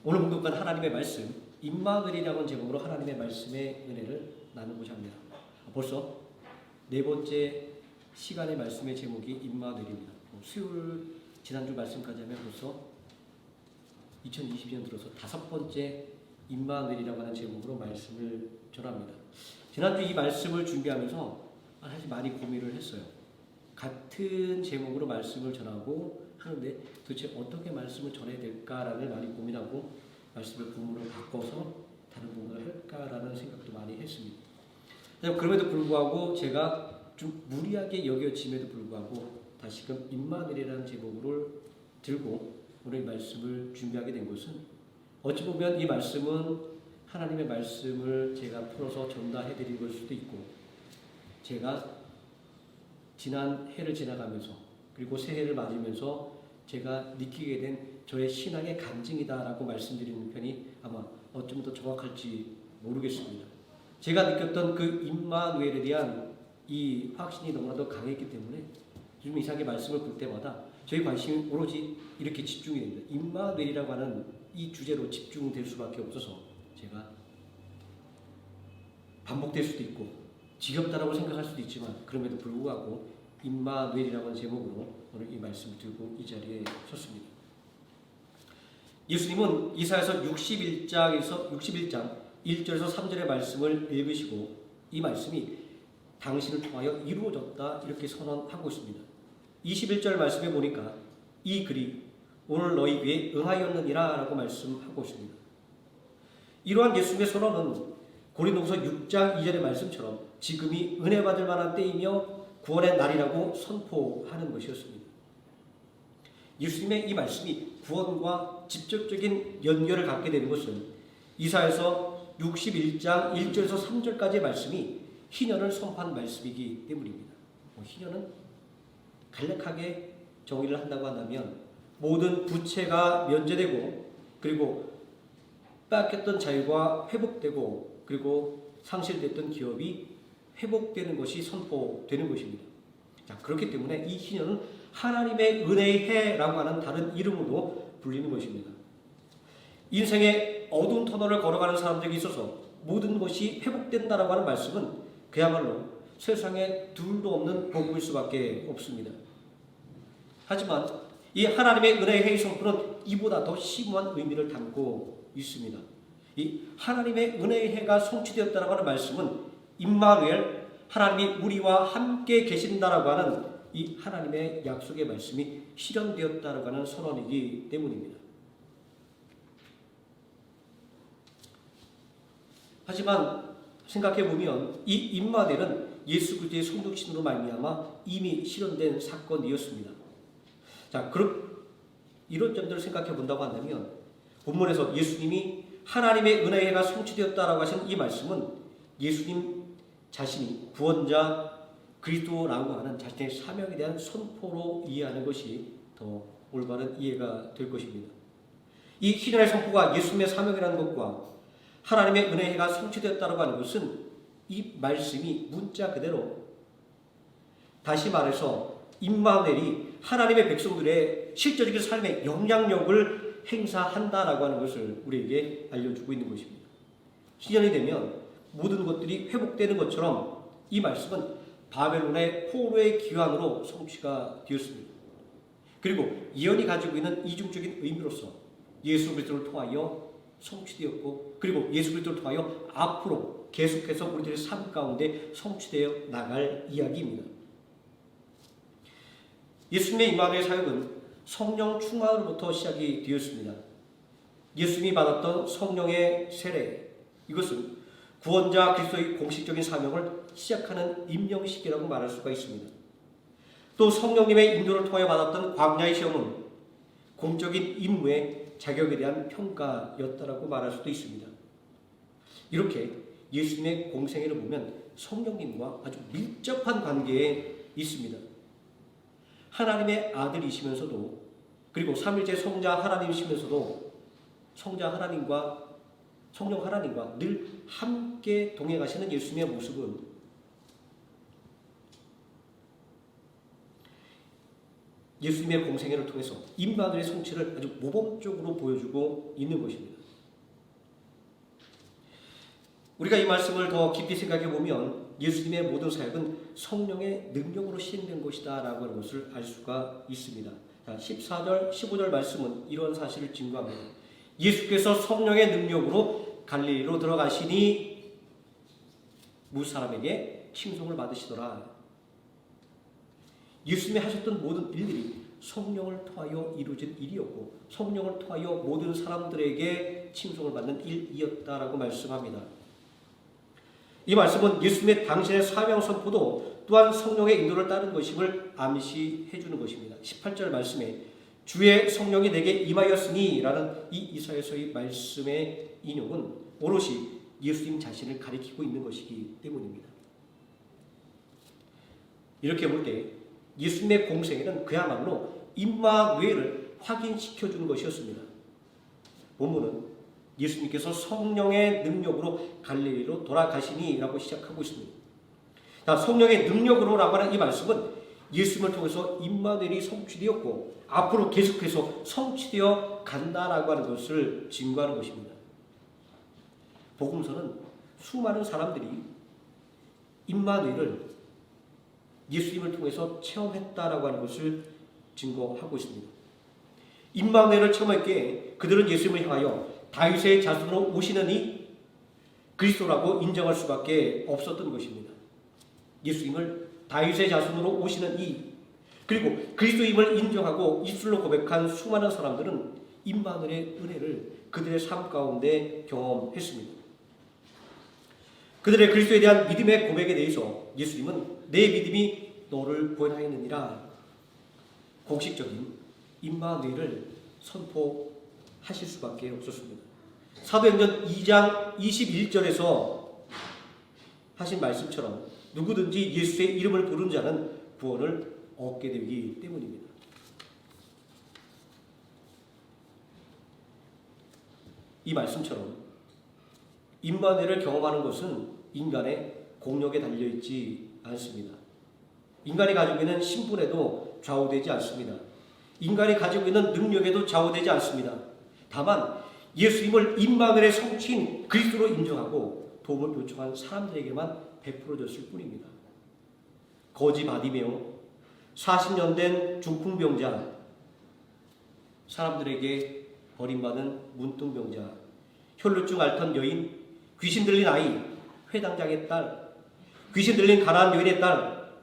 오늘 공독한 하나님의 말씀 임마누엘이라는 제목으로 하나님의 말씀의 은혜를 나누고자 합니다. 벌써 네 번째 시간의 말씀의 제목이 임마누엘입니다. 수요일 지난주 말씀까지 하면 벌써 2020년 들어서 다섯 번째 임마누엘이라고 하는 제목으로 말씀을 전합니다. 지난주 이 말씀을 준비하면서 사실 많이 고민을 했어요. 같은 제목으로 말씀을 전하고 하는데 도대체 어떻게 말씀을 전해야 될까라는 많이 고민하고 말씀의 부분을 바꿔서 다른 뭔가를 할까라는 생각도 많이 했습니다. 그럼에도 불구하고 제가 좀 무리하게 여겨짐에도 불구하고 다시금 임마누엘이라는 제목을 들고 오늘 말씀을 준비하게 된 것은 어찌 보면 이 말씀은 하나님의 말씀을 제가 풀어서 전달해 드린 걸 수도 있고 제가 지난 해를 지나가면서 그리고 새해를 맞으면서 제가 느끼게 된 저의 신앙의 간증이다라고 말씀드리는 편이 아마 어쩜 더 정확할지 모르겠습니다. 제가 느꼈던 그 임마누엘에 대한 이 확신이 너무나도 강했기 때문에 요즘 이상하게 말씀을 볼 때마다 저희 관심이 오로지 이렇게 집중이 됩니다. 임마누엘이라고 하는 이 주제로 집중될 수밖에 없어서 제가 반복될 수도 있고 지겹다라고 생각할 수도 있지만 그럼에도 불구하고 임마누엘이라고 하는 제목으로 오늘 이 말씀을 들고 이 자리에 섰습니다. 예수님은 이사야서 61장 1절에서 3절의 말씀을 읽으시고 이 말씀이 당신을 통하여 이루어졌다 이렇게 선언하고 있습니다. 21절 말씀에 보니까 이 글이 오늘 너희 귀에 응하였느니라 라고 말씀하고 있습니다. 이러한 예수님의 선언은 고린도후서 6장 2절의 말씀처럼 지금이 은혜 받을 만한 때이며 구원의 날이라고 선포하는 것이었습니다. 예수님의 이 말씀이 구원과 직접적인 연결을 갖게 되는 것은 이사야서 61장 1절에서 3절까지의 말씀이 희년을 선포한 말씀이기 때문입니다. 희년은 간략하게 정의를 한다고 한다면 모든 부채가 면제되고 그리고 빼앗겼던 자유가 회복되고 그리고 상실됐던 기업이 회복되는 것이 선포되는 것입니다. 자, 그렇기 때문에 이 희년은 하나님의 은혜의 해라고 하는 다른 이름으로 불리는 것입니다. 인생의 어두운 터널을 걸어가는 사람들에게 있어서 모든 것이 회복된다라고 하는 말씀은 그야말로 세상에 둘도 없는 복음일 수밖에 없습니다. 하지만 이 하나님의 은혜의 해의 선포는 이보다 더 심오한 의미를 담고 있습니다. 이 하나님의 은혜의 해가 성취되었다라고 하는 말씀은 임마누엘 하나님이 우리와 함께 계신다라고 하는 이 하나님의 약속의 말씀이 실현되었다라고 하는 선언이기 때문입니다. 하지만 생각해보면 이 임마누엘은 예수 그리스도의 성육신으로 말미암아 이미 실현된 사건이었습니다. 자, 그럼 이런 점들을 생각해 본다고 한다면 본문에서 예수님이 하나님의 은혜가 성취되었다라고 하신 이 말씀은 예수님 자신이 구원자 그리스도라고 하는 자신의 사명에 대한 선포로 이해하는 것이 더 올바른 이해가 될 것입니다. 이 희년의 선포가 예수님의 사명이라는 것과 하나님의 은혜가 성취되었다고 하는 것은 이 말씀이 문자 그대로 다시 말해서 임마누엘이 하나님의 백성들의 실제적인 삶에 영향력을 행사한다라고 하는 것을 우리에게 알려주고 있는 것입니다. 희년이 되면 모든 것들이 회복되는 것처럼 이 말씀은 바벨론의 포로의 기환으로 성취가 되었습니다. 그리고 예언이 가지고 있는 이중적인 의미로서 예수 그리스도를 통하여 성취되었고 그리고 예수 그리스도를 통하여 앞으로 계속해서 우리들의 삶 가운데 성취되어 나갈 이야기입니다. 예수님의 임마누엘 사역은 성령 충만으로부터 시작이 되었습니다. 예수님이 받았던 성령의 세례 이것은 구원자 그리스도의 공식적인 사명을 시작하는 임명식이라고 말할 수가 있습니다. 또 성령님의 인도를 통해 받았던 광야의 시험은 공적인 임무의 자격에 대한 평가였다라고 말할 수도 있습니다. 이렇게 예수님의 공생애를 보면 성령님과 아주 밀접한 관계에 있습니다. 하나님의 아들이시면서도 그리고 삼위일체 성자 하나님이시면서도 성령 하나님과 늘 함께 동행하시는 예수님의 모습은 예수님의 공생애를 통해서 임마누엘의 성취를 아주 모범적으로 보여주고 있는 것입니다. 우리가 이 말씀을 더 깊이 생각해 보면 예수님의 모든 사역은 성령의 능력으로 시행된 것이다 라고 하는 것을 알 수가 있습니다. 14절, 15절 말씀은 이런 사실을 증거합니다. 예수께서 성령의 능력으로 갈릴리로 들어가시니 무 사람에게 칭송을 받으시더라. 예수님이 하셨던 모든 일들이 성령을 통하여 이루어진 일이었고 성령을 통하여 모든 사람들에게 칭송을 받는 일이었다라고 말씀합니다. 이 말씀은 예수님의 당신의 사명 선포도 또한 성령의 인도를 따른 것임을 암시해 주는 것입니다. 18절 말씀에 주의 성령이 내게 임하였으니 라는 이 이사야서의 말씀의 인용은 오롯이 예수님 자신을 가리키고 있는 것이기 때문입니다. 이렇게 볼 때 예수님의 공생애는 그야말로 임마누엘을 확인시켜주는 것이었습니다. 본문은 예수님께서 성령의 능력으로 갈릴리로 돌아가시니 라고 시작하고 있습니다. 성령의 능력으로 라고 하는 이 말씀은 예수님을 통해서 임마누엘이 성취되었고 앞으로 계속해서 성취되어 간다라고 하는 것을 증거하는 것입니다. 복음서는 수많은 사람들이 임마누엘을 예수님을 통해서 체험했다라고 하는 것을 증거하고 있습니다. 임마누엘을 체험했기에 그들은 예수님을 향하여 다윗의 자손으로 오시는 이 그리스도라고 인정할 수밖에 없었던 것입니다. 예수님을 다윗의 자손으로 오시는 이 그리고 그리스도임을 인정하고 입술로 고백한 수많은 사람들은 임마누엘의 은혜를 그들의 삶 가운데 경험했습니다. 그들의 그리스도에 대한 믿음의 고백에 대해서 예수님은 내 믿음이 너를 구원하였느니라 공식적인 임마누엘을 선포하실 수밖에 없었습니다. 사도행전 2장 21절에서 하신 말씀처럼 누구든지 예수의 이름을 부르는 자는 구원을 얻게 되기 때문입니다. 이 말씀처럼 임마누엘을 경험하는 것은 인간의 공력에 달려있지 않습니다. 인간이 가지고 있는 신분에도 좌우되지 않습니다. 인간이 가지고 있는 능력에도 좌우되지 않습니다. 다만 예수님을 임마누엘의 성취인 그리스도로 인정하고 도움을 요청한 사람들에게만 베풀어졌을 뿐입니다. 거지 바디메오, 40년 된 중풍병자, 사람들에게 버림받은 문둥병자, 혈루증 앓던 여인, 귀신 들린 아이, 회당장의 딸, 귀신 들린 가난한 여인의 딸,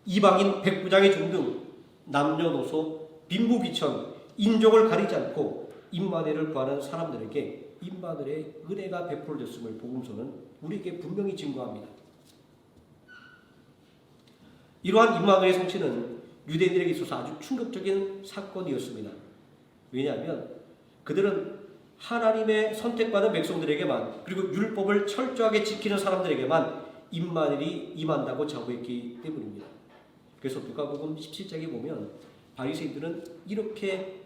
이방인 백부장의 중등, 남녀노소, 빈부귀천, 인종을 가리지 않고 임마누엘을 구하는 사람들에게 임마누엘의 은혜가 베풀어졌음을 복음서는 우리에게 분명히 증거합니다. 이러한 임마누엘의 성취는 유대인들에게 있어서 아주 충격적인 사건이었습니다. 왜냐하면 그들은 하나님의 선택받은 백성들에게만 그리고 율법을 철저하게 지키는 사람들에게만 임마누엘이 임한다고 자부했기 때문입니다. 그래서 누가복음 17장에 보면 바리새인들은 이렇게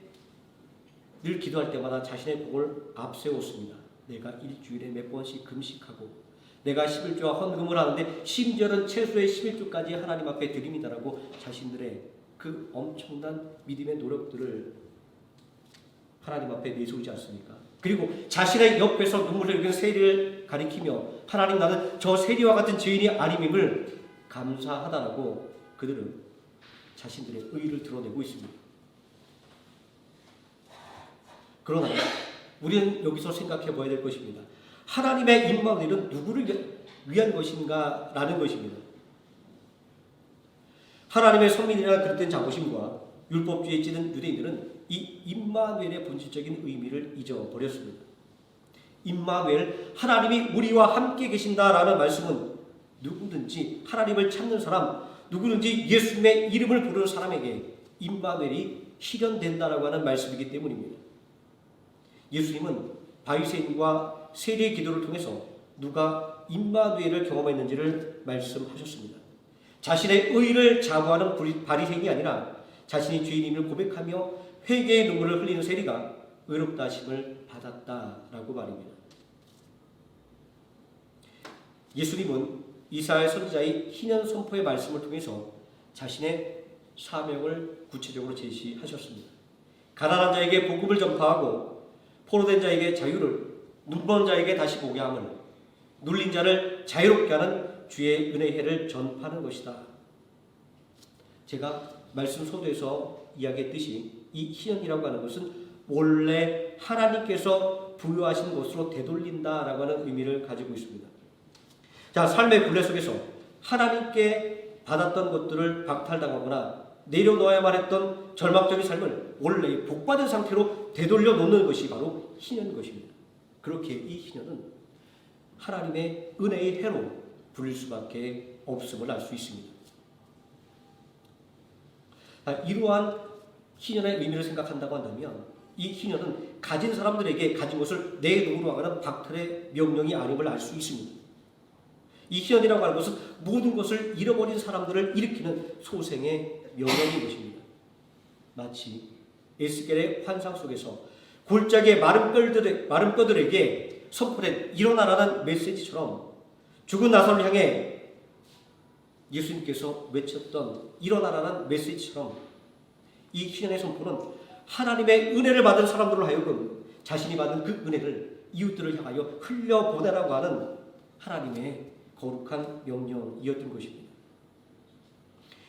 늘 기도할 때마다 자신의 복을 앞세웠습니다. 내가 일주일에 몇 번씩 금식하고 내가 11조와 헌금을 하는데 심지어는 최소의 11조까지 하나님 앞에 드립니다라고 자신들의 그 엄청난 믿음의 노력들을 하나님 앞에 내세우지 않습니까? 그리고 자신의 옆에서 눈물을 흘리는 세리를 가리키며 하나님 나는 저 세리와 같은 죄인이 아님임을 감사하다라고 그들은 자신들의 의의를 드러내고 있습니다. 그러나 우리는 여기서 생각해 봐야 될 것입니다. 하나님의 임마누엘은 누구를 위한 것인가 라는 것입니다. 하나님의 선민이라 그릇된 자부심과 율법주의에 찌든 유대인들은 이 임마누엘의 본질적인 의미를 잊어버렸습니다. 임마누엘, 하나님이 우리와 함께 계신다라는 말씀은 누구든지 하나님을 찾는 사람, 누구든지 예수님의 이름을 부르는 사람에게 임마누엘이 실현된다라고 하는 말씀이기 때문입니다. 예수님은 바리새인과 세리의 기도를 통해서 누가 임마누엘을 경험했는지를 말씀하셨습니다. 자신의 의를 자부하는 바리새인이 아니라 자신이 죄인임을 고백하며 회개의 눈물을 흘리는 세리가 의롭다 하심을 받았다라고 말입니다. 예수님은 이사야 선지자의 희년 선포의 말씀을 통해서 자신의 사명을 구체적으로 제시하셨습니다. 가난한 자에게 복음을 전파하고 포로된 자에게 자유를, 눈먼 자에게 다시 보게 함을, 눌린 자를 자유롭게 하는 주의 은혜의 해를 전파하는 것이다. 제가 말씀 소도에서 이야기했듯이 이 희연이라고 하는 것은 원래 하나님께서 부여하신 것으로 되돌린다라고 하는 의미를 가지고 있습니다. 자, 삶의 굴레 속에서 하나님께 받았던 것들을 박탈당하거나 내려놓아야만 했던 절망적인 삶을 원래 복받은 상태로 되돌려 놓는 것이 바로 희년인 것입니다. 그렇게 이 희년은 하나님의 은혜의 해로 불릴 수밖에 없음을 알 수 있습니다. 이러한 희년의 의미를 생각한다고 한다면 이 희년은 가진 사람들에게 가진 것을 내놓으라고 하는 박탈의 명령이 아님을 알 수 있습니다. 이 희년이라고 하는 것은 모든 것을 잃어버린 사람들을 일으키는 소생의 명령인 것입니다. 마치 에스겔의 환상 속에서 골짜기의 마른 뼈들에게 선포된 일어나라는 메시지처럼 죽은 나사로를 향해 예수님께서 외쳤던 일어나라는 메시지처럼 이 희년의 선포는 하나님의 은혜를 받은 사람들로 하여금 자신이 받은 그 은혜를 이웃들을 향하여 흘려보내라고 하는 하나님의 거룩한 명령이었던 것입니다.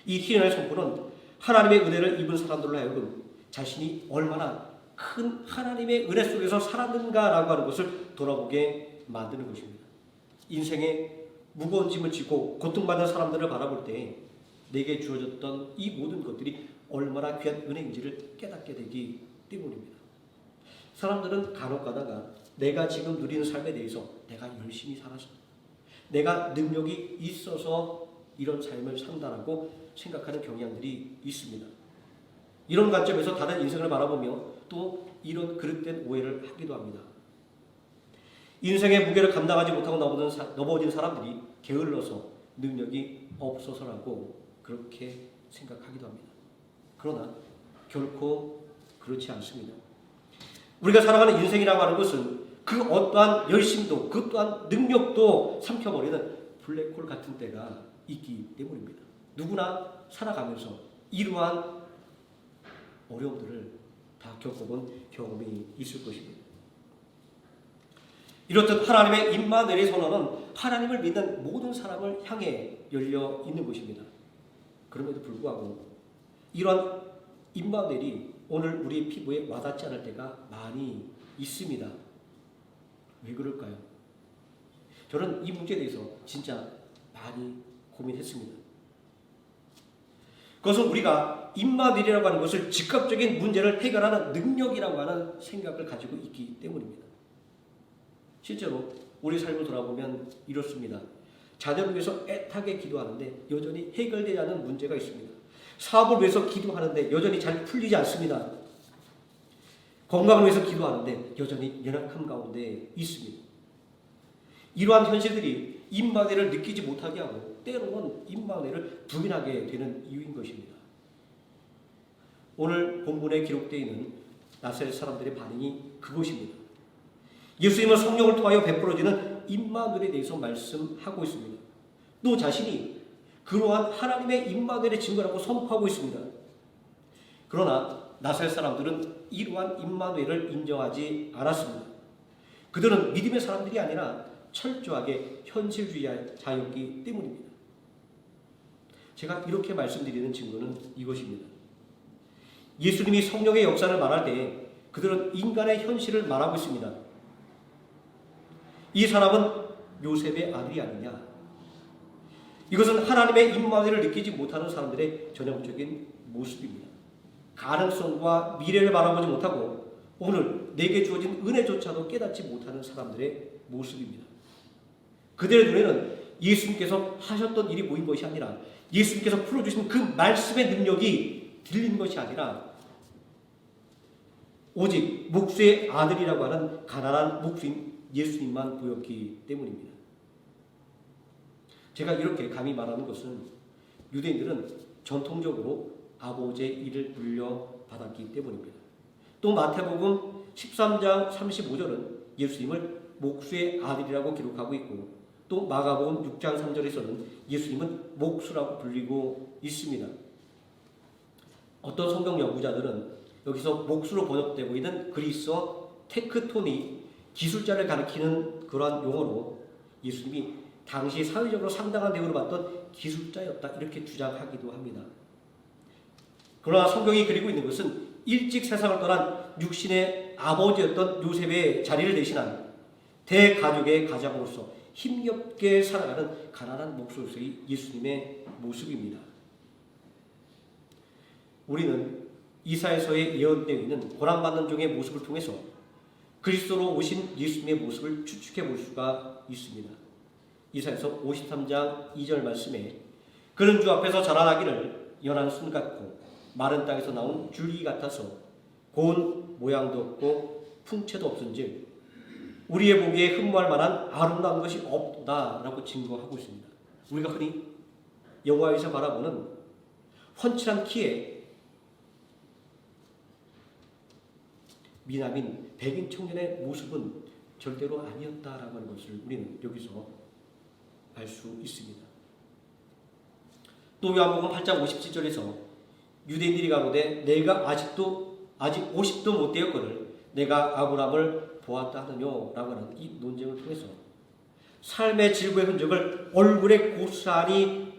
이 희년의 선포는 하나님의 은혜를 입은 사람들로 하여금 자신이 얼마나 큰 하나님의 은혜 속에서 살았는가라고 하는 것을 돌아보게 만드는 것입니다. 인생의 무거운 짐을 지고 고통받는 사람들을 바라볼 때 내게 주어졌던 이 모든 것들이 얼마나 귀한 은혜인지를 깨닫게 되기 때문입니다. 사람들은 간혹 가다가 내가 지금 누리는 삶에 대해서 내가 열심히 살아서 내가 능력이 있어서 이런 삶을 산다라고 생각하는 경향들이 있습니다. 이런 관점에서 다른 인생을 바라보며 또 이런 그릇된 오해를 하기도 합니다. 인생의 무게를 감당하지 못하고 넘어진 사람들이 게을러서 능력이 없어서라고 그렇게 생각하기도 합니다. 그러나 결코 그렇지 않습니다. 우리가 살아가는 인생이라고 하는 것은 그 어떠한 열심도 그 또한 능력도 삼켜버리는 블랙홀 같은 때가 있기 때문입니다. 누구나 살아가면서 이러한 어려움들을 다 겪어본 경험이 있을 것입니다. 이렇듯 하나님의 임마누엘의 선언은 하나님을 믿는 모든 사람을 향해 열려 있는 것입니다. 그럼에도 불구하고 이러한 임마누엘이 오늘 우리 피부에 와닿지 않을 때가 많이 있습니다. 왜 그럴까요? 저는 이 문제에 대해서 진짜 많이 고민했습니다. 그것은 우리가 임마누엘이라고 하는 것을 즉각적인 문제를 해결하는 능력이라고 하는 생각을 가지고 있기 때문입니다. 실제로 우리 삶을 돌아보면 이렇습니다. 자녀를 위해서 애타게 기도하는데 여전히 해결되지 않는 문제가 있습니다. 사업을 위해서 기도하는데 여전히 잘 풀리지 않습니다. 건강을 위해서 기도하는데 여전히 연약함 가운데 있습니다. 이러한 현실들이 임마누엘을 느끼지 못하게 하고 때로는 임마누엘을 부인하게 되는 이유인 것입니다. 오늘 본문에 기록되어 있는 나사렛 사람들의 반응이 그것입니다. 예수님은 성령을 통하여 베풀어지는 임마누엘에 대해서 말씀하고 있습니다. 또 자신이 그러한 하나님의 임마누엘의 증거라고 선포하고 있습니다. 그러나 나사렛 사람들은 이러한 임마누엘을 인정하지 않았습니다. 그들은 믿음의 사람들이 아니라 철저하게 현실주의자였기 때문입니다. 제가 이렇게 말씀드리는 증거는 이것입니다. 예수님이 성령의 역사를 말할 때 그들은 인간의 현실을 말하고 있습니다. 이 사람은 요셉의 아들이 아니냐. 이것은 하나님의 임마누엘을 느끼지 못하는 사람들의 전형적인 모습입니다. 가능성과 미래를 바라보지 못하고 오늘 내게 주어진 은혜조차도 깨닫지 못하는 사람들의 모습입니다. 그들의 눈에는 예수님께서 하셨던 일이 보인 것이 아니라 예수님께서 풀어주신 그 말씀의 능력이 들린 것이 아니라 오직 목수의 아들이라고 하는 가난한 목수인 예수님만 보였기 때문입니다. 제가 이렇게 감히 말하는 것은 유대인들은 전통적으로 아버지의 일을 물려받았기 때문입니다. 또 마태복음 13장 35절은 예수님을 목수의 아들이라고 기록하고 있고 또 마가복음 6장 3절에서는 예수님은 목수라고 불리고 있습니다. 어떤 성경 연구자들은 여기서 몫으로 번역되고 있는 그리스어 테크토니, 기술자를 가리키는 그러한 용어로 예수님이 당시 사회적으로 상당한 대우를 받던 기술자였다 이렇게 주장하기도 합니다. 그러나 성경이 그리고 있는 것은 일찍 세상을 떠난 육신의 아버지였던 요셉의 자리를 대신한 대가족의 가장으로서 힘겹게 살아가는 가난한 목소리의 예수님의 모습입니다. 우리는 이사야서에 예언되어 있는 고난받는 종의 모습을 통해서 그리스도로 오신 예수님의 모습을 추측해 볼 수가 있습니다. 이사야서 53장 2절 말씀에 그는 주 앞에서 자라나기를 연한 순 같고 마른 땅에서 나온 줄기 같아서 고운 모양도 없고 풍채도 없은즉 우리의 보기에 흠모할 만한 아름다운 것이 없다라고 증거하고 있습니다. 우리가 흔히 영화에서 바라보는 훤칠한 키에 미남인 백인 청년의 모습은 절대로 아니었다라고 하는 것을 우리는 여기서 알 수 있습니다. 또 요한복음 8장 57절에서 유대인들이 가로되 내가 아직 50도 못 되었거늘 내가 아브라함을 보았다 하느뇨라고 하는 이 논쟁을 통해서 삶의 질고의 흔적을 얼굴에 고스란히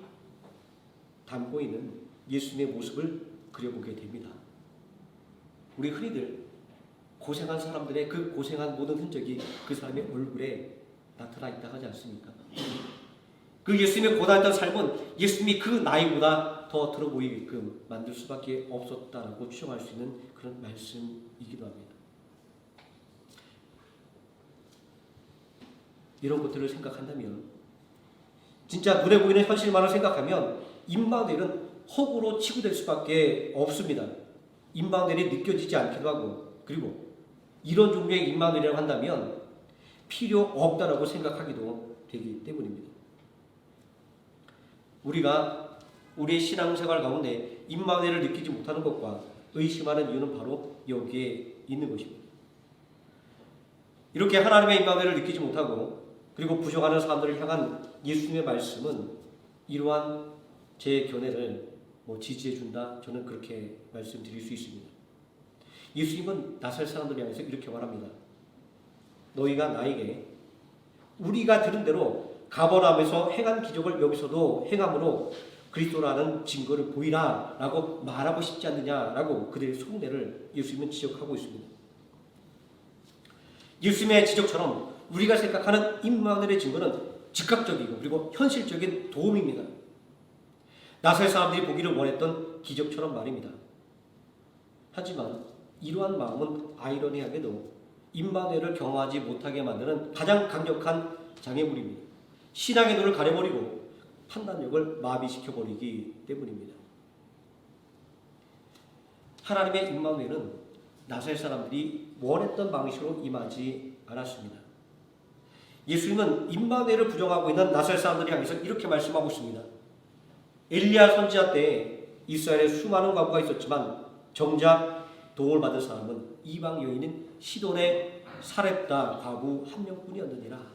담고 있는 예수님의 모습을 그려보게 됩니다. 우리 흔히들 고생한 사람들의 그 고생한 모든 흔적이 그 사람의 얼굴에 나타나 있다 하지 않습니까? 그 예수님의 고단했던 삶은 예수님이 그 나이보다 더 들어 보이게끔 만들 수밖에 없었다라고 추정할 수 있는 그런 말씀이기도 합니다. 이런 것들을 생각한다면 진짜 눈에 보이는 현실만을 생각하면 임마누엘은 허구로 치부될 수밖에 없습니다. 임마누엘이 느껴지지 않기도 하고 그리고 이런 종류의 임마누엘이라고 한다면 필요 없다라고 생각하기도 되기 때문입니다. 우리가 우리의 신앙생활 가운데 임마누엘을 느끼지 못하는 것과 의심하는 이유는 바로 여기에 있는 것입니다. 이렇게 하나님의 임마누엘을 느끼지 못하고 그리고 부족하는 사람들을 향한 예수님의 말씀은 이러한 제 견해를 지지해 준다. 저는 그렇게 말씀드릴 수 있습니다. 예수님은 낯설 사람들을 향해서 이렇게 말합니다. 너희가 나에게 우리가 들은 대로 가버나움에서 행한 기적을 여기서도 행함으로 그리스도라는 증거를 보이라 라고 말하고 싶지 않느냐라고 그들의 속내를 예수님은 지적하고 있습니다. 예수님의 지적처럼 우리가 생각하는 임마누엘의 증거는 즉각적이고 그리고 현실적인 도움입니다. 낯설 사람들이 보기를 원했던 기적처럼 말입니다. 하지만 이러한 마음은 아이러니하게도 임마누엘을 경험하지 못하게 만드는 가장 강력한 장애물입니다. 신앙의 눈을 가려버리고 판단력을 마비시켜버리기 때문입니다. 하나님의 임마누엘은 낯설 사람들이 원했던 방식으로 임하지 않았습니다. 예수님은 임마누엘을 부정하고 있는 낯설 사람들이 향해서 이렇게 말씀하고 있습니다. 엘리야 선지자 때 이스라엘에 수많은 과부가 있었지만 정작 도움을 받은 사람은 이방 여인인 시돈의 사렙다 과부 한 명뿐이었느니라.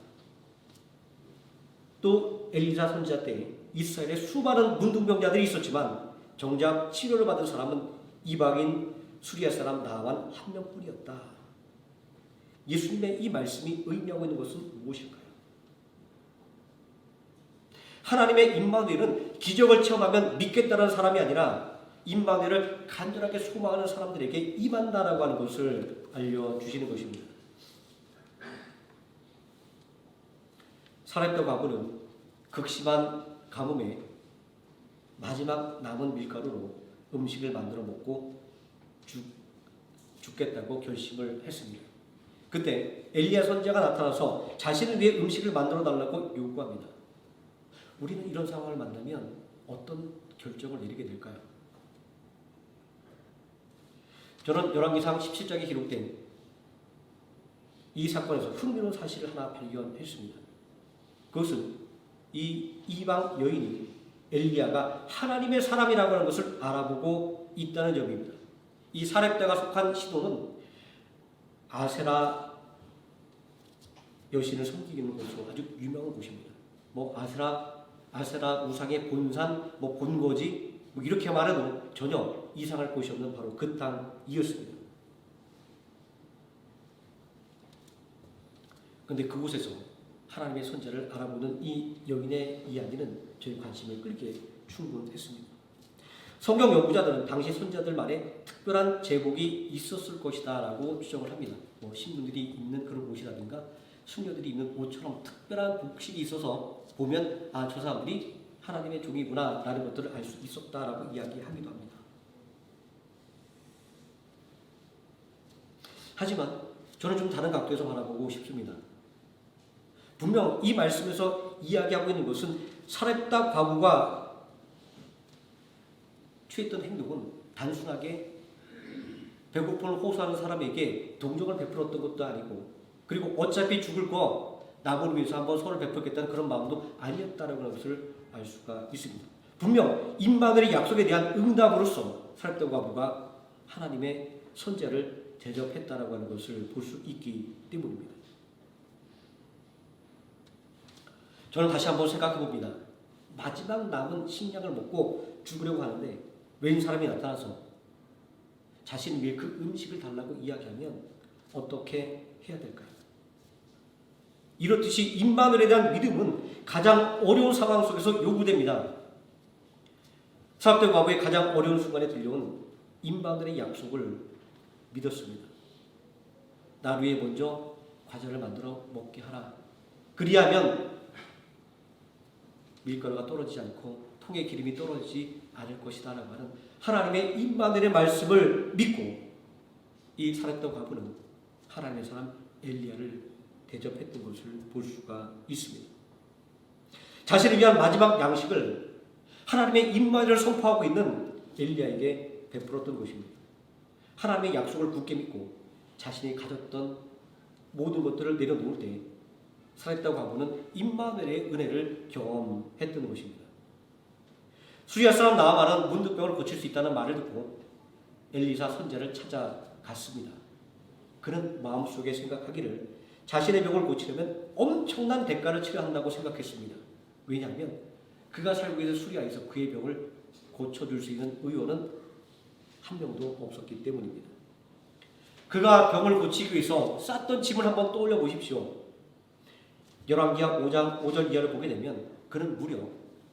또 엘리사 선지자 때 이스라엘에 수많은 문둥병자들이 있었지만 정작 치료를 받은 사람은 이방인 수리아 사람 나만 한 명뿐이었다. 예수님의 이 말씀이 의미하고 있는 것은 무엇일까요? 하나님의 임마누엘은 기적을 체험하면 믿겠다는 사람이 아니라 임마누엘을 간절하게 소망하는 사람들에게 임한다라고 하는 것을 알려주시는 것입니다. 사렙다 과부는 극심한 가뭄에 마지막 남은 밀가루로 음식을 만들어 먹고 죽겠다고 결심을 했습니다. 그때 엘리야 선지자가 나타나서 자신을 위해 음식을 만들어 달라고 요구합니다. 우리는 이런 상황을 만나면 어떤 결정을 내리게 될까요? 저는 열왕기상 17장에 기록된 이 사건에서 흥미로운 사실을 하나 발견했습니다. 그것은 이 이방 여인이 엘리야가 하나님의 사람이라고 하는 것을 알아보고 있다는 점입니다. 이 사렙다가 속한 시도는 아세라 여신을 섬기는 것으로 아주 유명한 곳입니다. 아세라 우상의 본산, 본거지 뭐 이렇게 말해도 전혀 이상할 곳이 없는 바로 그 땅이었습니다. 그런데 그곳에서 하나님의 선자를 알아보는 이 여인의 이야기는 저희 관심을 끌기에 충분했습니다. 성경 연구자들은 당시 선자들 말에 특별한 제복이 있었을 것이다 라고 추정을 합니다. 뭐 신부들이 입는 그런 옷이라든가 수녀들이 입는 옷처럼 특별한 복식이 있어서 보면 아, 저 사람들이 하나님의 종이구나 라는 것들을 알 수 있었다라고 이야기하기도 합니다. 하지만 저는 좀 다른 각도에서 바라보고 싶습니다. 분명 이 말씀에서 이야기하고 있는 것은 사렙다 과부가 취했던 행동은 단순하게 배고픔을 호소하는 사람에게 동정을 베풀었던 것도 아니고, 그리고 어차피 죽을 거 남을 위해서 한번 손을 베풀겠다는 그런 마음도 아니었다는 것을 알 수가 있습니다. 분명 임마누엘의 약속에 대한 응답으로서 사렙다 과부가 하나님의 선자를 대접했다라고 하는 것을 볼 수 있기 때문입니다. 저는 다시 한번 생각해 봅니다. 마지막 남은 식량을 먹고 죽으려고 하는데 외인 사람이 나타나서 자신을 위해 그 음식을 달라고 이야기하면 어떻게 해야 될까요? 이렇듯이 임마누엘에 대한 믿음은 가장 어려운 상황 속에서 요구됩니다. 사렙다 과부의 가장 어려운 순간에 들려온 임마누엘의 약속을 믿었습니다. 날 위해 먼저 과자를 만들어 먹게 하라. 그리하면 밀가루가 떨어지지 않고 통에 기름이 떨어지지 않을 것이다 라고 하는 하나님의 임마누엘의 말씀을 믿고 이 사렙다 과부는 하나님의 사람 엘리야를 대접했던 것을 볼 수가 있습니다. 자신을 위한 마지막 양식을 하나님의 임마누엘을 선포하고 있는 엘리야에게 베풀었던 것입니다. 하나님의 약속을 굳게 믿고 자신이 가졌던 모든 것들을 내려놓을 때 사렙다 과부는 임마누엘의 은혜를 경험했던 것입니다. 수리아 사람 나아만은 문둥병을 고칠 수 있다는 말을 듣고 엘리사 선자를 찾아갔습니다. 그는 마음속에 생각하기를 자신의 병을 고치려면 엄청난 대가를 치러야 한다고 생각했습니다. 왜냐하면 그가 살고 있는 수리아에서 그의 병을 고쳐줄 수 있는 의원은 한 명도 없었기 때문입니다. 그가 병을 고치기 위해서 쌌던 짐을 한번 떠올려 보십시오. 열왕기하 5장 5절 이하를 보게 되면 그는 무려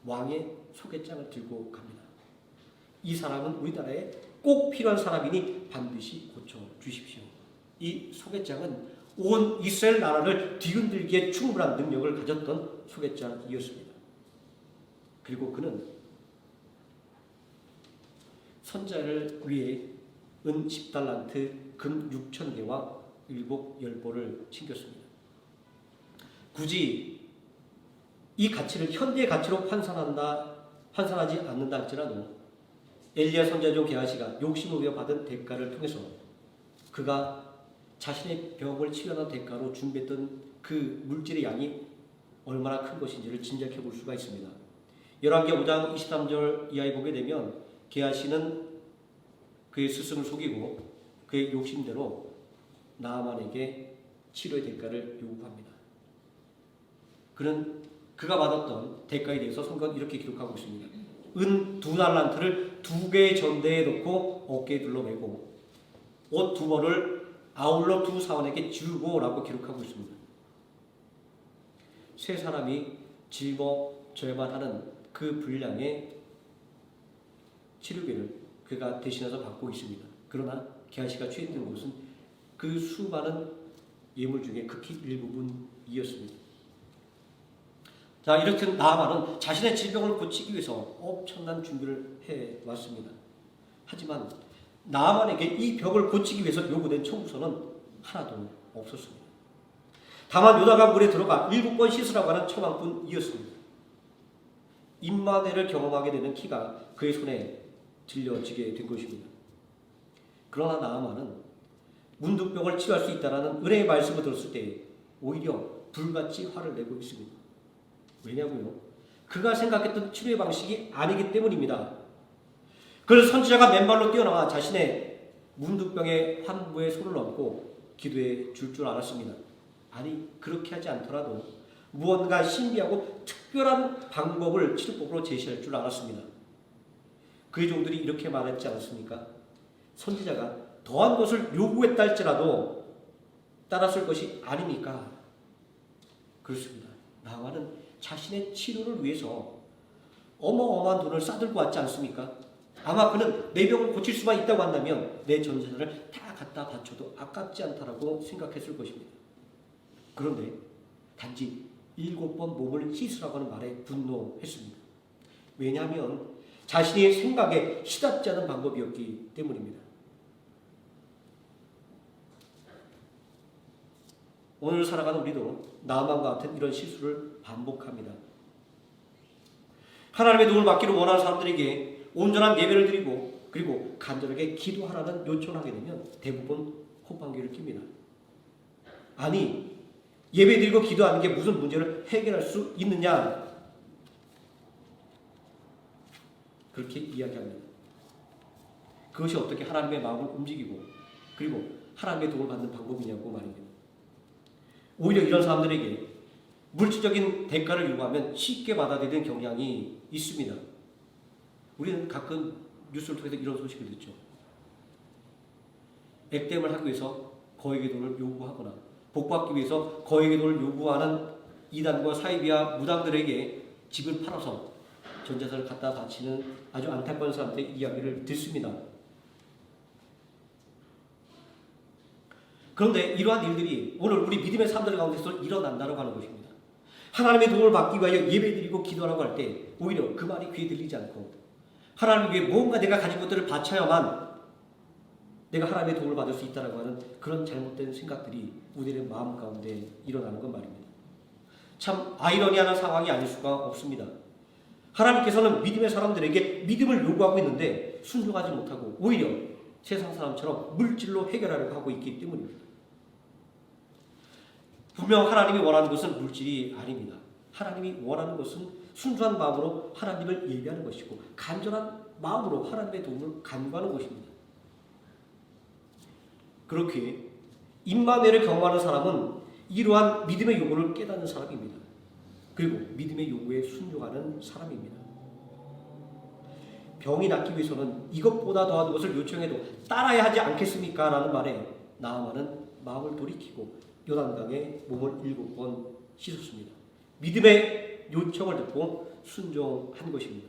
왕의 소개장을 들고 갑니다. 이 사람은 우리나라에 꼭 필요한 사람이니 반드시 고쳐주십시오. 이 소개장은 온 이스라엘 나라를 뒤흔들기에 충분한 능력을 가졌던 소개장이었습니다. 그리고 그는 선자를 위해 은 10달란트, 금 6,000개와 일복 10보를 챙겼습니다. 굳이 이 가치를 현대의 가치로 환산하지 않는다 할지라도 엘리야 선자 중 게하시가 욕심을 위해 받은 대가를 통해서 그가 자신의 병을 치료하는 대가로 준비했던 그 물질의 양이 얼마나 큰 것인지를 짐작해 볼 수가 있습니다. 열왕기 5장 23절 이하에 보게 되면 게하시는 그의 스승을 속이고 그의 욕심대로 나아만에게 치료의 대가를 요구합니다. 그가 받았던 대가에 대해서 성경은 이렇게 기록하고 있습니다. 은 2달란트를 2개의 전대에 놓고 어깨에 둘러매고 옷 2벌을 아울러 2사원에게 주고 라고 기록하고 있습니다. 세 사람이 짊어져야만 하는 그 분량의 치료비를 그가 대신해서 받고 있습니다. 그러나 게하시가 취했던 것은 그 수많은 예물 중에 극히 일부분이었습니다. 자, 이렇게 나아만은 자신의 질병을 고치기 위해서 엄청난 준비를 해왔습니다. 하지만 나아만에게 이 병을 고치기 위해서 요구된 청구서는 하나도 없었습니다. 다만 요나가 물에 들어가 7번 씻으라고 하는 처방뿐이었습니다. 임마누엘을 경험하게 되는 키가 그의 손에 들려지게 된 것입니다. 그러나 나아만은 문둥병을 치유할 수 있다는 은혜의 말씀을 들었을 때 오히려 불같이 화를 내고 있습니다. 왜냐고요? 그가 생각했던 치료의 방식이 아니기 때문입니다. 그래서 선지자가 맨발로 뛰어나와 자신의 문둥병의 환부에 손을 얹고 기도해 줄 알았습니다. 아니, 그렇게 하지 않더라도 무언가 신비하고 특별한 방법을 치료법으로 제시할 줄 알았습니다. 그의 종들이 이렇게 말했지 않았습니까? 선지자가 더한 것을 요구했다 할지라도 따랐을 것이 아니니까. 그렇습니다. 나만은 자신의 치료를 위해서 어마어마한 돈을 싸들고 왔지 않습니까? 아마 그는 내 병을 고칠 수만 있다고 한다면 내 전 재산을 다 갖다 바쳐도 아깝지 않다라고 생각했을 것입니다. 그런데 단지 7번 몸을 씻으라고 하는 말에 분노했습니다. 왜냐하면 자신의 생각에 시답지 않은 방법이었기 때문입니다. 오늘 살아가는 우리도 나만과 같은 이런 실수를 반복합니다. 하나님의 도움을 받기를 원하는 사람들에게 온전한 예배를 드리고 그리고 간절하게 기도하라는 요청을 하게 되면 대부분 호빵기를 낍니다. 아니, 예배 드리고 기도하는 게 무슨 문제를 해결할 수 있느냐? 그렇게 이야기합니다. 그것이 어떻게 하나님의 마음을 움직이고 그리고 하나님의 도움을 받는 방법이냐고 말입니다. 오히려 이런 사람들에게 물질적인 대가를 요구하면 쉽게 받아들이는 경향이 있습니다. 우리는 가끔 뉴스를 통해서 이런 소식을 듣죠. 액땜을 하기 위해서 거액의 돈을 요구하거나 복받기 위해서 거액의 돈을 요구하는 이단과 사이비와 무당들에게 집을 팔아서 전 재산을 갖다 바치는 아주 안타까운 사람들의 이야기를 듣습니다. 그런데 이러한 일들이 오늘 우리 믿음의 사람들 가운데서 일어난다고 하는 것입니다. 하나님의 도움을 받기 위하여 예배드리고 기도하라고 할 때 오히려 그 말이 귀에 들리지 않고 하나님을 위해 뭔가 내가 가진 것들을 바쳐야만 내가 하나님의 도움을 받을 수 있다고 하는 그런 잘못된 생각들이 우리의 마음 가운데 일어나는 건 말입니다. 참 아이러니한 상황이 아닐 수가 없습니다. 하나님께서는 믿음의 사람들에게 믿음을 요구하고 있는데 순종하지 못하고 오히려 세상 사람처럼 물질로 해결하려고 하고 있기 때문입니다. 분명 하나님이 원하는 것은 물질이 아닙니다. 하나님이 원하는 것은 순수한 마음으로 하나님을 예배하는 것이고 간절한 마음으로 하나님의 도움을 간구하는 것입니다. 그렇게 임마누엘을 경험하는 사람은 이러한 믿음의 요구를 깨닫는 사람입니다. 그리고 믿음의 요구에 순종하는 사람입니다. 병이 낫기 위해서는 이것보다 더한 것을 요청해도 따라야 하지 않겠습니까? 라는 말에 나아만은 마음을 돌이키고 요단강에 몸을 7번 씻었습니다. 믿음의 요청을 듣고 순종한 것입니다.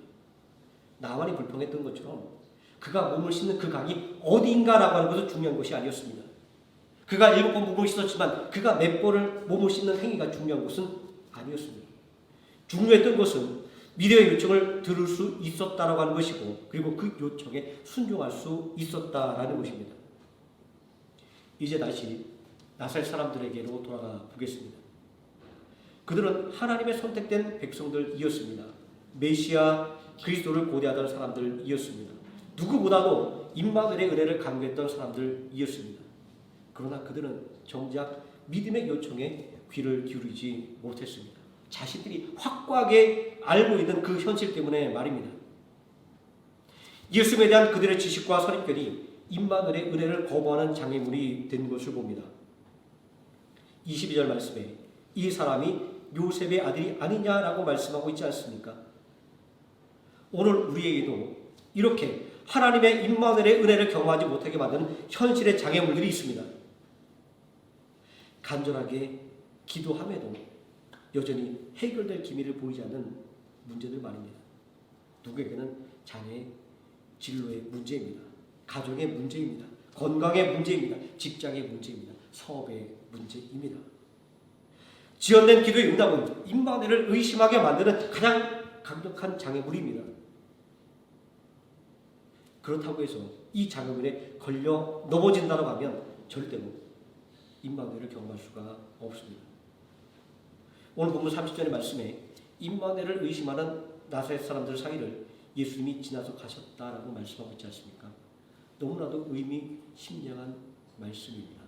나만이 불평했던 것처럼 그가 몸을 씻는 그 강이 어디인가라고 하는 것은 중요한 것이 아니었습니다. 그가 7번 몸을 씻었지만 그가 몇 번을 몸을 씻는 행위가 중요한 것은 아니었습니다. 중요했던 것은 믿음의 요청을 들을 수 있었다라고 하는 것이고 그리고 그 요청에 순종할 수 있었다라는 것입니다. 이제 다시 나살 사람들에게로 돌아가 보겠습니다. 그들은 하나님의 선택된 백성들이었습니다. 메시아 그리스도를 고대하던 사람들이었습니다. 누구보다도 임마누엘의 은혜를 간구했던 사람들이었습니다. 그러나 그들은 정작 믿음의 요청에 귀를 기울이지 못했습니다. 자신들이 확고하게 알고 있는 그 현실 때문에 말입니다. 예수님에 대한 그들의 지식과 선입견이 임마누엘의 은혜를 거부하는 장애물이 된 것을 봅니다. 22절 말씀에 이 사람이 요셉의 아들이 아니냐라고 말씀하고 있지 않습니까? 오늘 우리에게도 이렇게 하나님의 임마누엘의 은혜를 경험하지 못하게 만드는 현실의 장애물들이 있습니다. 간절하게 기도함에도 여전히 해결될 기미를 보이지 않는 문제들 말입니다. 누구에게는 장애, 진로의 문제입니다. 가정의 문제입니다. 건강의 문제입니다. 직장의 문제입니다. 사업의 문제입니다. 지연된 기도의 응답은 임마누엘을 의심하게 만드는 가장 강력한 장애물입니다. 그렇다고 해서 이 장애물에 걸려 넘어진다고 하면 절대로 임마누엘을 경험할 수가 없습니다. 오늘 본문 30절의 말씀에 임마누엘을 의심하는 나사렛 사람들 사이를 예수님이 지나서 가셨다라고 말씀하고 있지 않습니까? 너무나도 의미심장한 말씀입니다.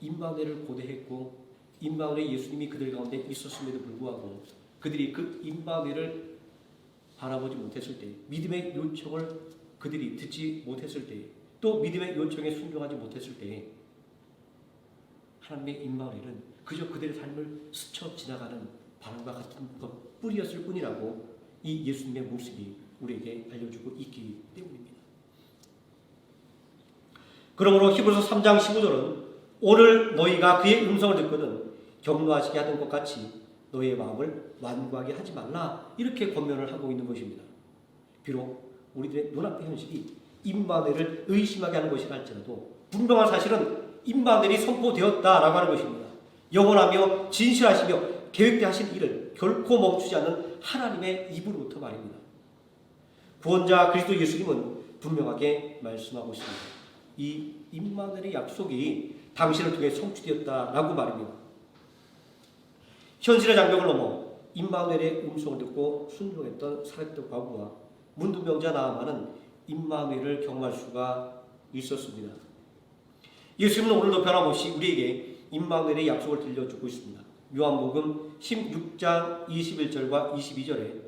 임마누엘을 고대했고 임마누엘의 예수님이 그들 가운데 있었음에도 불구하고 그들이 그 임마누엘을 바라보지 못했을 때, 믿음의 요청을 그들이 듣지 못했을 때, 또 믿음의 요청에 순종하지 못했을 때 하나님의 임마누엘은 그저 그들의 삶을 스쳐 지나가는 바람과 같은 것 뿐이었을 뿐이라고 이 예수님의 모습이 우리에게 알려주고 있기 때문입니다. 그러므로 히브리서 3장 15절은 오늘 너희가 그의 음성을 듣거든 경노하시게 하던 것 같이 너희의 마음을 완고하게 하지 말라, 이렇게 권면을 하고 있는 것입니다. 비록 우리들의 눈앞의 현실이 임마누엘을 의심하게 하는 것이라 할지라도 분명한 사실은 임마누엘이 선포되었다라고 하는 것입니다. 영원하며 진실하시며 계획되하신 일을 결코 멈추지 않는 하나님의 입으로부터 말입니다. 구원자 그리스도 예수님은 분명하게 말씀하고 있습니다. 이 임마누엘의 약속이 당신을 통해 성취되었다라고 말입니다. 현실의 장벽을 넘어 임마누엘의 음성을 듣고 순종했던 사렙과 과부와 문둥병자 나아만은 임마누엘을 경험할 수가 있었습니다. 예수님은 오늘도 변함없이 우리에게 임마누엘의 약속을 들려주고 있습니다. 요한복음 16장 21절과 22절에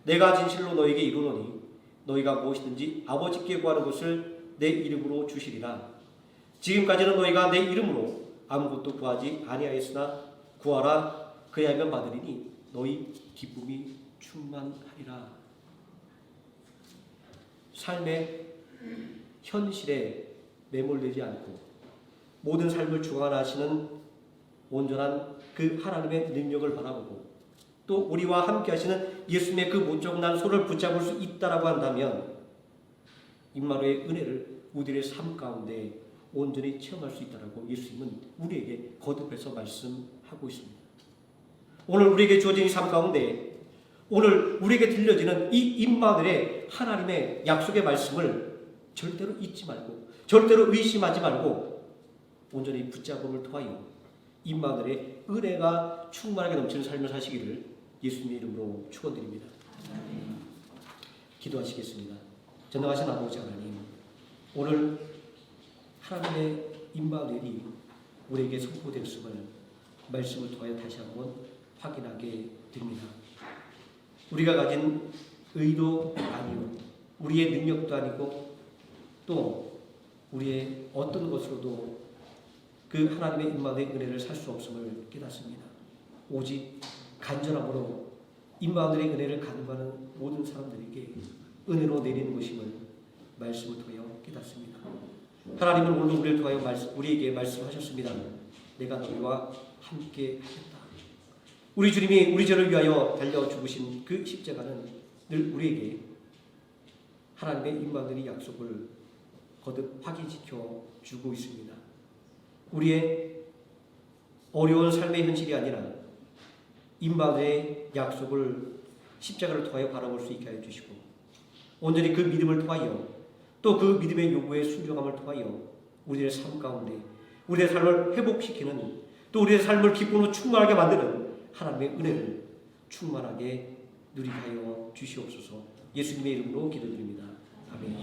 내가 진실로 너에게 이르노니 너희가 무엇이든지 아버지께 구하는 것을 내 이름으로 주시리라. 지금까지는 너희가 내 이름으로 아무것도 구하지 아니하였으나 구하라, 그리하면 받으리니 너희 기쁨이 충만하리라. 삶의 현실에 매몰되지 않고 모든 삶을 주관하시는 온전한 그 하나님의 능력을 바라보고 또 우리와 함께 하시는 예수님의 그 못정난 손을 붙잡을 수 있다라고 한다면 임마누엘의 은혜를 우리의 삶 가운데 온전히 체험할 수 있다라고 예수님은 우리에게 거듭해서 말씀하고 있습니다. 오늘 우리에게 주어진 이 삶 가운데 오늘 우리에게 들려지는 이 임마누엘의 하나님의 약속의 말씀을 절대로 잊지 말고 절대로 의심하지 말고 온전히 붙잡음을 통하여 임마누엘의 은혜가 충만하게 넘치는 삶을 사시기를 예수님의 이름으로 축원드립니다. 기도하시겠습니다. 전능하신 아버지 하나님, 오늘 하나님의 임마누엘이 우리에게 선포되었음을 말씀을 통하여 다시 한번 확인하게 됩니다. 우리가 가진 의도 아니요, 우리의 능력도 아니고 또 우리의 어떤 것으로도 그 하나님의 임마누엘의 은혜를 살 수 없음을 깨닫습니다. 오직 간절함으로 임마누엘의 은혜를 간구하는 모든 사람들에게 은혜로 내리는 것임을 말씀을 통하여 깨닫습니다. 하나님은 오늘 우리를 통하여 우리에게 말씀하셨습니다. 내가 너희와 함께 하겠다. 우리 주님이 우리 죄를 위하여 달려 죽으신 그 십자가는 늘 우리에게 하나님의 임마누엘의 약속을 거듭 확인시켜 주고 있습니다. 우리의 어려운 삶의 현실이 아니라 임마누엘의 약속을 십자가를 통하여 바라볼 수 있게 하여 주시고 온전히 그 믿음을 통하여 또 그 믿음의 요구에 순종함을 통하여 우리의 삶 가운데 우리의 삶을 회복시키는 또 우리의 삶을 기쁨으로 충만하게 만드는 하나님의 은혜를 충만하게 누리게 하여 주시옵소서. 예수님의 이름으로 기도드립니다. 아멘.